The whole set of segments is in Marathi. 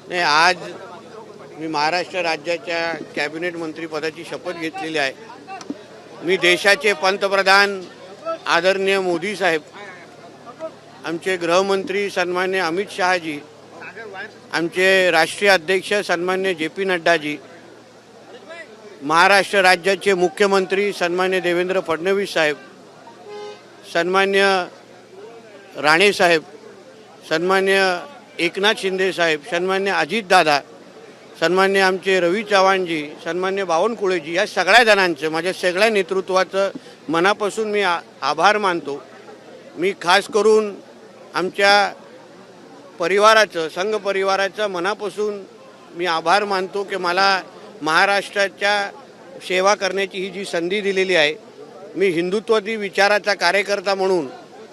नाही, आज मी महाराष्ट्र राज्याच्या कॅबिनेट मंत्रीपदाची शपथ घेतलेली आहे. मी देशाचे पंतप्रधान आदरणीय मोदी साहेब, आमचे गृहमंत्री सन्मान्य अमित शहाजी, आमचे राष्ट्रीय अध्यक्ष सन्मान्य JP नड्डाजी, महाराष्ट्र राज्याचे मुख्यमंत्री सन्मान्य देवेंद्र फडणवीस साहेब, सन्मान्य राणे साहेब, सन्मान्य एकनाथ शिंदे साहेब, सन्मान्य अजितदादा, सन्मान्य आमचे रवी चव्हाणजी, सन्मान्य बावनकुळेजी, या सगळ्या जणांचं, माझ्या सगळ्या नेतृत्वाचं मनापासून मी आभार मानतो. मी खास करून आमच्या परिवाराचं, संघ परिवाराचं मनापासून मी आभार मानतो की मला महाराष्ट्राच्या सेवा करण्याची ही जी संधी दिलेली आहे. मी हिंदुत्ववादी विचाराचा कार्यकर्ता म्हणून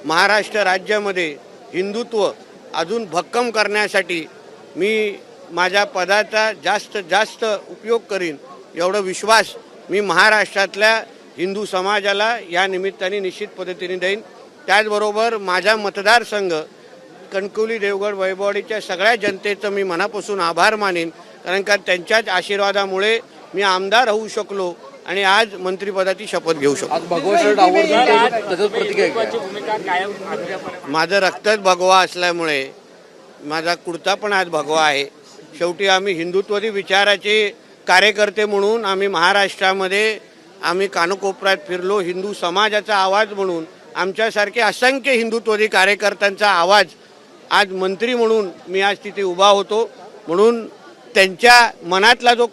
महाराष्ट्र राज्यामध्ये हिंदुत्व अजून भक्कम करण्यासाठी मी माझ्या पदाचा जास्त जास्त उपयोग करीन, एवढा विश्वास मी महाराष्ट्रातल्या हिंदू समाजाला या निमित्ताने निश्चित पद्धतीने देईन. त्याचबरोबर माझा मतदारसंघ कणकवली, देवगड, वैभववाडीच्या सगळ्या जनतेचं मी मनापासून आभार मानेन, कारण का त्यांच्याच आशीर्वादामुळे मी आमदार होऊ शकलो आणि आज मंत्रिपदाची शपथ घेऊ शकतो. माझं रक्तच भगवा असल्यामुळे माझा कुर्ता पण आज भगवा आहे. शेवटी आम्ही हिंदुत्ववादी विचाराचे कार्यकर्ते म्हणून आम्ही महाराष्ट्रामध्ये आम्ही कानकोपऱ्यात फिरलो. हिंदू समाजाचा आवाज म्हणून आमच्यासारखे असंख्य हिंदुत्ववादी कार्यकर्त्यांचा आवाज आज मंत्री म्हणून मी आज तिथे उभा होतो. म्हणून त्यांच्या मनातला जो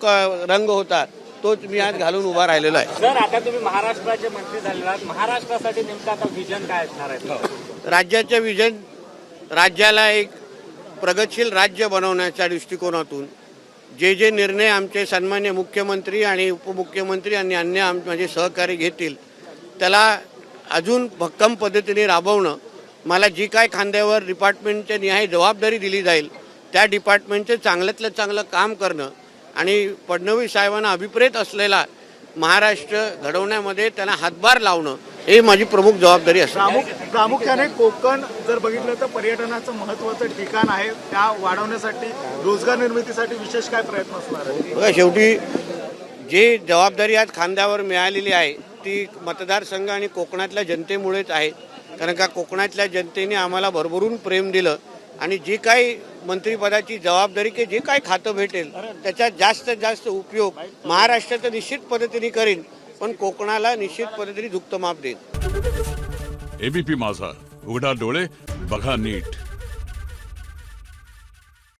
रंग होता तोच मी आज घालून उभा राहिलेलो आहे. सर, आता तुम्ही महाराष्ट्राचे मंत्री झालेला आहात, महाराष्ट्रासाठी नेमका आता विजन काय असणार आहे? राज्याचे विजन, राज्याला एक प्रगतशील राज्य बनवण्याच्या दृष्टिकोनातून जे जे निर्णय आमचे सन्मान्य मुख्यमंत्री आणि उपमुख्यमंत्री आणि अन्य माझे सहकारी घेतील त्याला अजून भक्कम पद्धतीने राबवणं, मला जी काय खांद्यावर डिपार्टमेंटच्या निहाय जबाबदारी दिली जाईल त्या डिपार्टमेंटचं चांगल्यातलं चांगलं काम करणं आणि फडणवीस साहेबांना अभिप्रेत असलेला महाराष्ट्र घडवण्यामध्ये त्यांना हातभार लावणं हे माझी प्रमुख जबाबदारी असेल. प्रामुख्याने कोकण जर बघितलं तर पर्यटनाचं महत्त्वाचं ठिकाण आहे, त्या वाढवण्यासाठी रोजगार निर्मितीसाठी विशेष काय प्रयत्न असणार आहे? बघा, शेवटी जे जबाबदारी आज खांद्यावर मिळालेली आहे ती मतदारसंघ आणि कोकणातल्या जनतेमुळेच आहे. कारण का कोकणातल्या जनतेने आम्हाला भरभरून प्रेम दिलं आणि जी काही मंत्रिपदाची जबाबदारी की जे काही खातं भेटेल त्याच्यात जास्तीत जास्त उपयोग महाराष्ट्राचा निश्चित पद्धतीने करीन, पण कोकणाला निश्चित पद्धतीने झुकतं माप देईन. ABP माझा, उघडा डोळे बघा नीट.